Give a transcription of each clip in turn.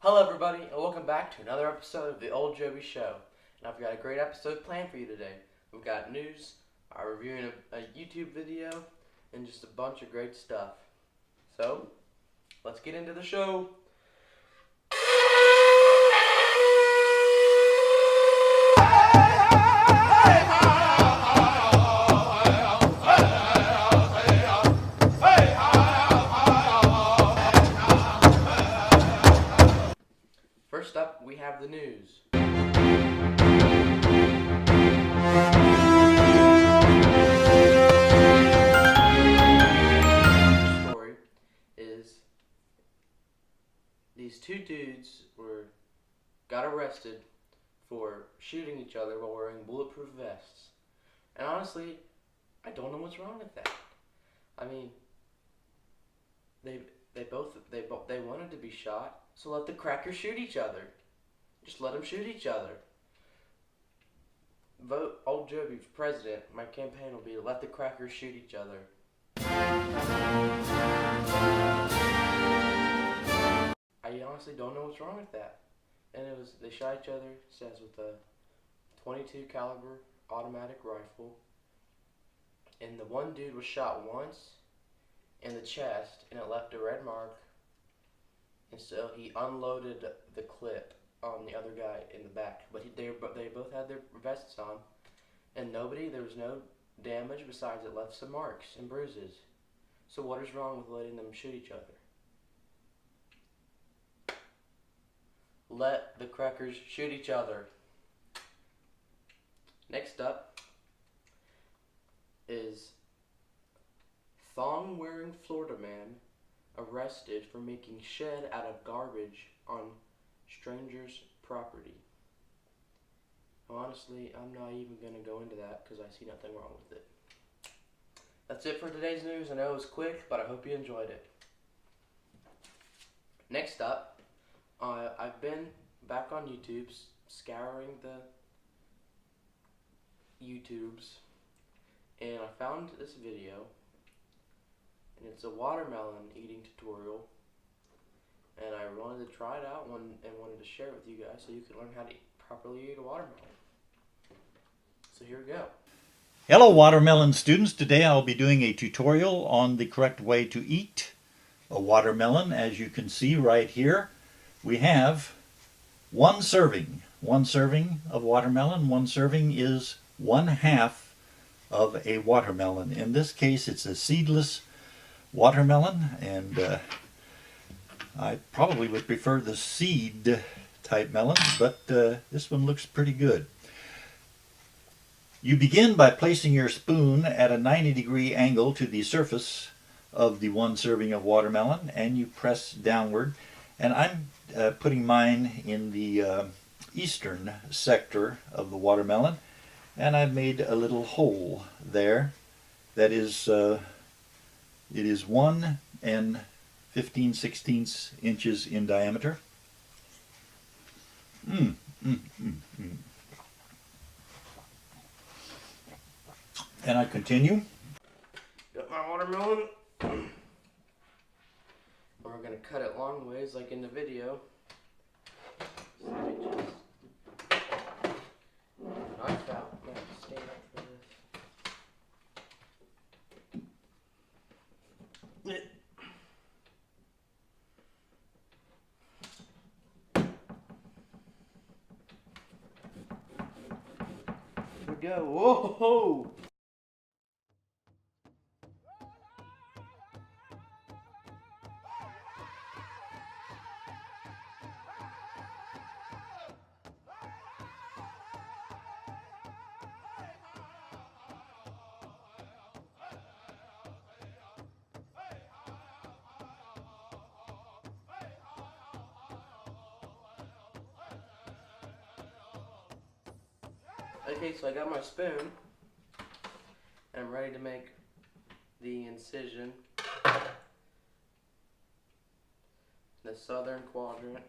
Hello everybody, and welcome back to another episode of the Ole Jobey Show. And I've got a great episode planned for you today. We've got news, reviewing a YouTube video, and just a bunch of great stuff. So, let's get into the show. First up, we have the news. The story is these two dudes got arrested for shooting each other while wearing bulletproof vests. And honestly, I don't know what's wrong with that. I mean, they wanted to be shot, so let the crackers shoot each other. Just let them shoot each other. Vote Ole Jobey for president. My campaign will be to let the crackers shoot each other. I honestly don't know what's wrong with that. And they shot each other, it says, with a .22 caliber automatic rifle. And the one dude was shot once in the chest, and it left a red mark. And so he unloaded the clip on the other guy in the back. But they both had their vests on, and there was no damage besides it left some marks and bruises. So what is wrong with letting them shoot each other? Let the crackers shoot each other. Next up is thong-wearing Florida man arrested for making shed out of garbage on stranger's property. Honestly, I'm not even going to go into that because I see nothing wrong with it. That's it for today's news. I know it was quick, but I hope you enjoyed it. Next up, I've been back on YouTube, scouring the YouTubes, and I found this video. And it's a watermelon eating tutorial, and I wanted to try it out and wanted to share it with you guys so you can learn how to properly eat a watermelon. So here we go. Hello watermelon students. Today I'll be doing a tutorial on the correct way to eat a watermelon. As you can see right here, we have one serving of watermelon. One serving is 1/2 of a watermelon. In this case, it's a seedless watermelon, and I probably would prefer the seed type melon, but this one looks pretty good. You begin by placing your spoon at a 90-degree angle to the surface of the one serving of watermelon, and you press downward. And I'm putting mine in the eastern sector of the watermelon, and I've made a little hole there that is it is 1 15/16 inches in diameter. And I continue. Got my watermelon. We're going to cut it long ways like in the video. So let me just knife out. I'm going to have to stand up for this. Here we go. Whoa! Okay, so I got my spoon, and I'm ready to make the incision in the southern quadrant.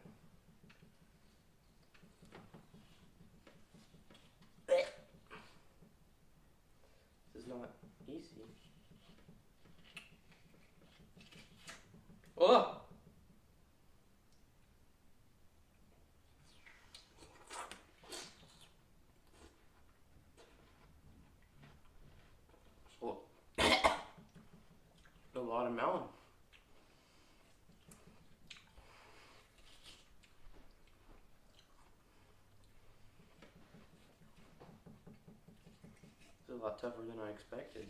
This is not easy. Oh! lot tougher than I expected.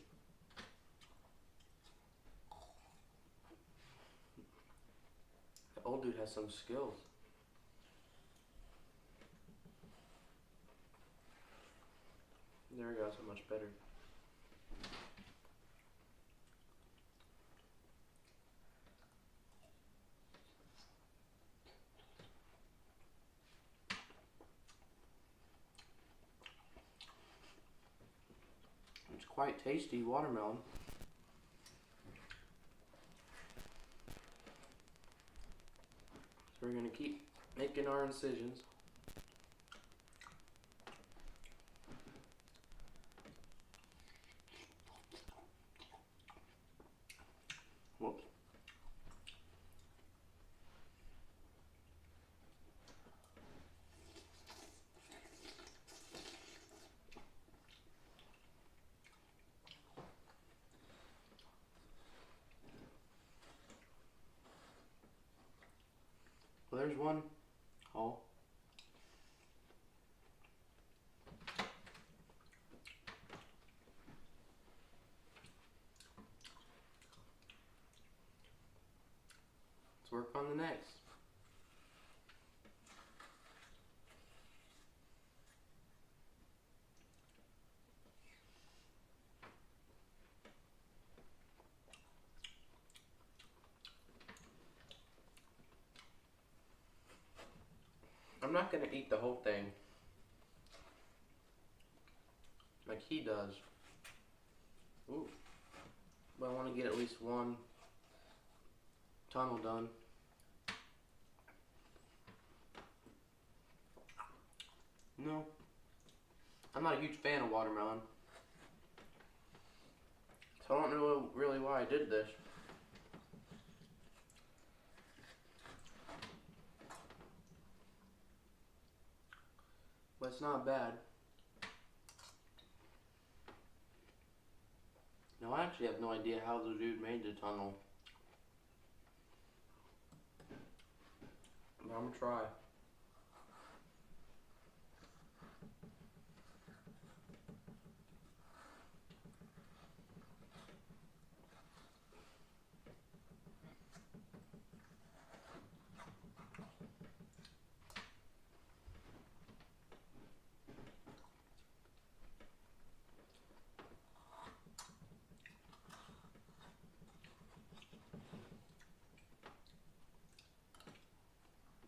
The old dude has some skills. There we go, so much better. It's quite tasty watermelon. So we're going to keep making our incisions. Whoops. Well, there's one hole. Let's work on the next. I'm not going to eat the whole thing like he does. Ooh. But I want to get at least one tunnel done. No. I'm not a huge fan of watermelon. So I don't know really why I did this. But it's not bad. Now I actually have no idea how the dude made the tunnel. But I'm gonna try.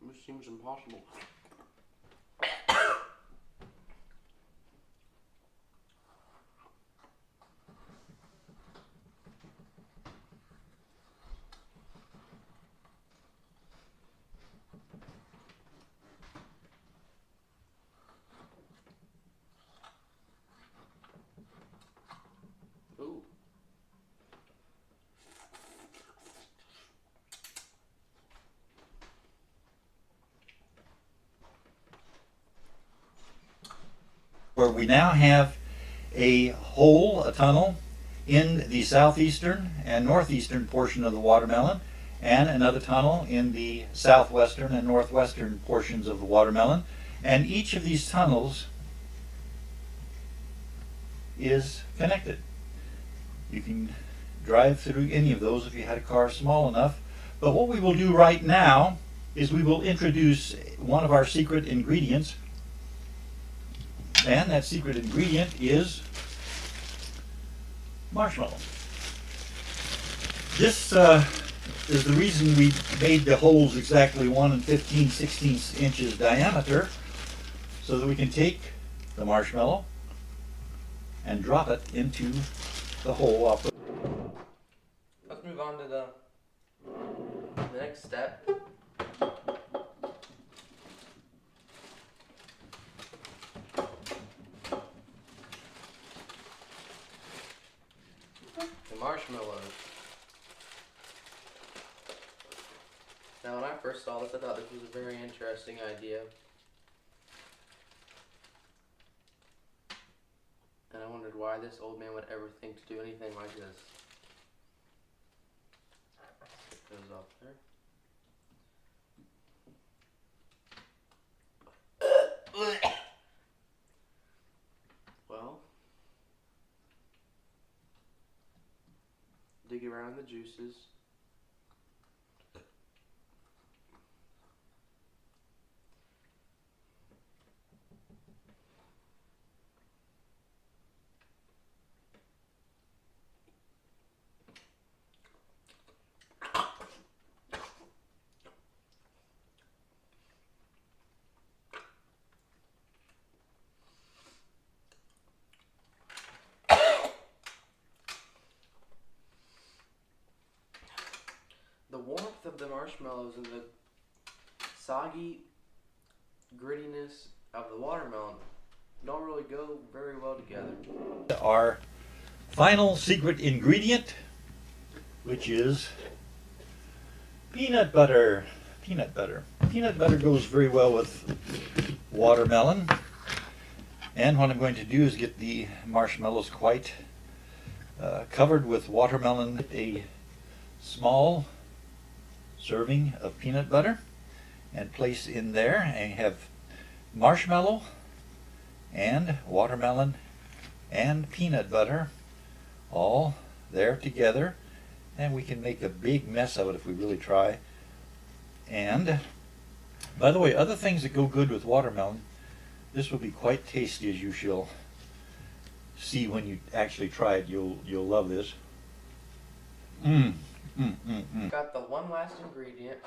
This seems impossible. Ooh. Where we now have a hole, a tunnel, in the southeastern and northeastern portion of the watermelon, and another tunnel in the southwestern and northwestern portions of the watermelon. And each of these tunnels is connected. You can drive through any of those if you had a car small enough. But what we will do right now is we will introduce one of our secret ingredients. And that secret ingredient is marshmallow. This is the reason we made the holes exactly 1 15/16 inches diameter, so that we can take the marshmallow and drop it into the hole. Let's move on to the next step. The marshmallows. Now when I first saw this, I thought this was a very interesting idea. And I wondered why this old man would ever think to do anything like this. It goes up there. Well, around the juices. The warmth of the marshmallows and the soggy grittiness of the watermelon don't really go very well together. Our final secret ingredient, which is peanut butter. Peanut butter. Peanut butter goes very well with watermelon. And what I'm going to do is get the marshmallows quite covered with watermelon. A small serving of peanut butter and place in there, and have marshmallow and watermelon and peanut butter all there together, and we can make a big mess of it if we really try. And by the way, other things that go good with watermelon, this will be quite tasty, as you shall see when you actually try it. You'll love this. Got the one last ingredient.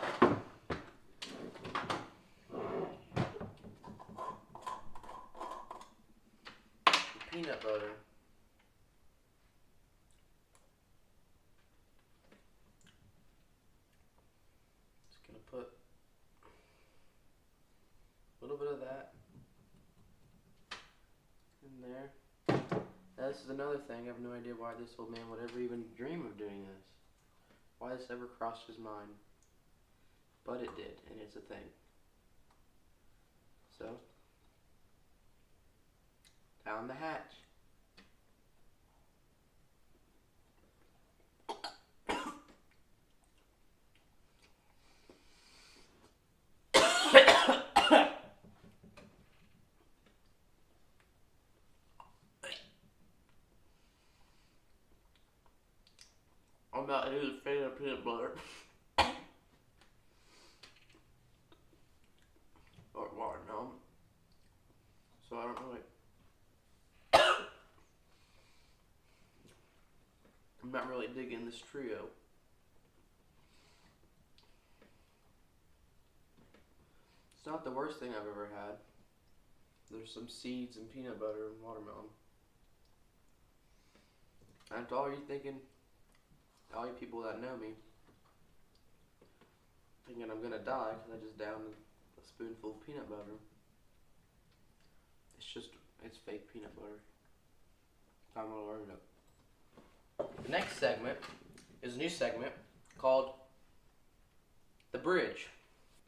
Peanut butter. Just gonna put a little bit of that in there. Now this is another thing. I have no idea why this old man would ever even dream of doing this. Why this ever crossed his mind. But it did, and it's a thing. So, down the hatch. I'm not a huge fan of peanut butter. Or watermelon. So I don't really. I'm not really digging this trio. It's not the worst thing I've ever had. There's some seeds and peanut butter and watermelon. And to all you thinking, all you people that know me, thinking I'm gonna die because I just downed a spoonful of peanut butter. It's fake peanut butter. I'm gonna learn it. The next segment is a new segment called The Bridge.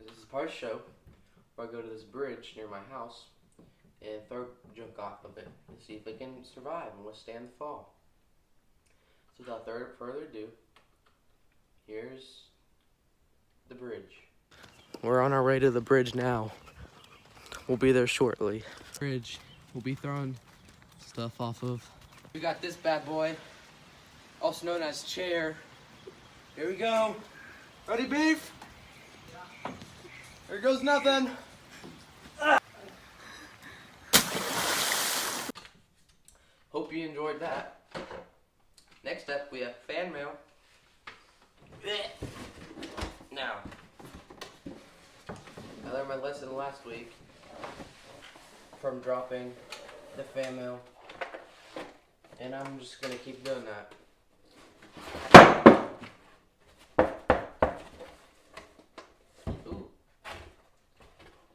This is part of the show where I go to this bridge near my house and throw junk off of it and see if it can survive and withstand the fall. So without further ado, here's the bridge. We're on our way to the bridge now. We'll be there shortly. Bridge. We'll be throwing stuff off of. We got this bad boy, also known as chair. Here we go. Ready, beef? Yeah. Here goes nothing. Hope you enjoyed that. Next up, we have fan mail. Now, I learned my lesson last week from dropping the fan mail, and I'm just gonna keep doing that. Ooh.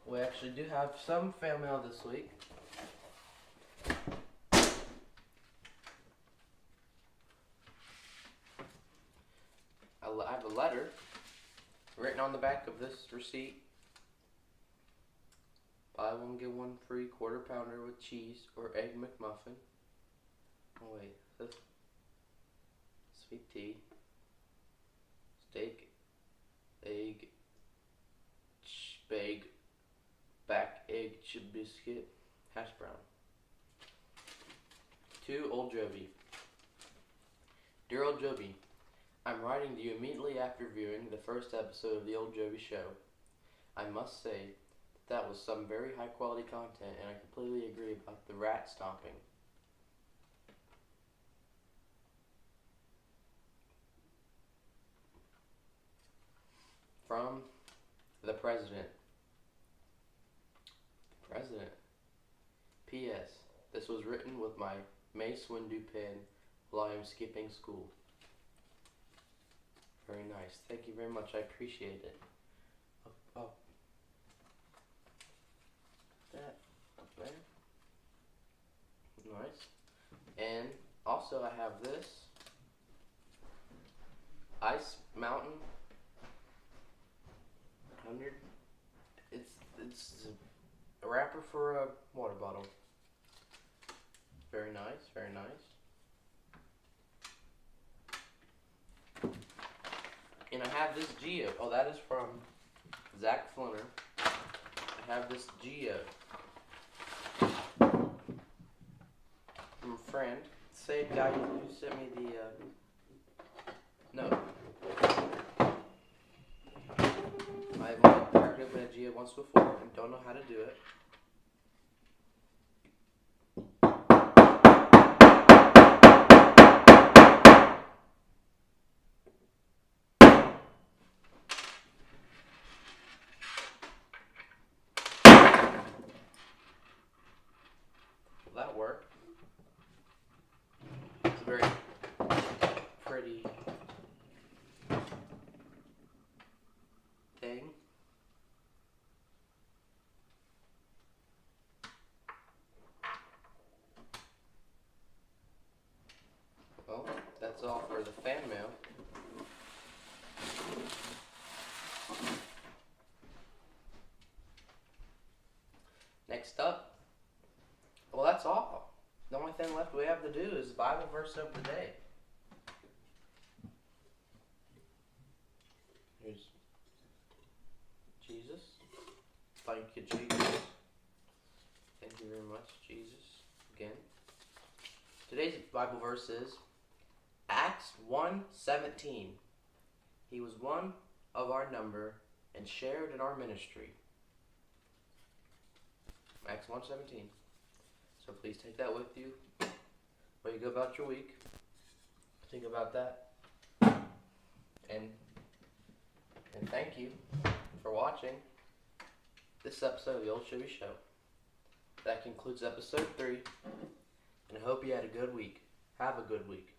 We actually do have some fan mail this week. I have a letter written on the back of this receipt. Buy one, get one free quarter pounder with cheese or egg McMuffin. Oh wait, this sweet tea, steak, egg, spag, back egg biscuit, hash brown. To Ole Jobey. Dear Ole Jobey, I'm writing to you immediately after viewing the first episode of the Ole Jobey Show. I must say that was some very high quality content, and I completely agree about the rat stomping. From the President. President. P.S. This was written with my Mace Windu pen while I am skipping school. Very nice. Thank you very much. I appreciate it. Oh. That up there. Nice. And also I have this Ice Mountain 100. It's a wrapper for a water bottle. Very nice, very nice. And I have this Geo. Oh, that is from Zach Flunner. I have this Geo from a friend. Same guy who sent me the, no. I've only cracked open a Geo once before and don't know how to do it. Will that work? It's a very pretty thing. Well, that's all for the fan mail. Next up, well, that's all. The only thing left we have to do is Bible verse of the day. Here's Jesus. Thank you, Jesus. Thank you very much, Jesus. Again. Today's Bible verse is Acts 1:17. He was one of our number and shared in our ministry. Acts 1:17. So please take that with you while you go about your week. Think about that. And thank you for watching this episode of the Ole Jobey Show. That concludes episode 3. And I hope you had a good week. Have a good week.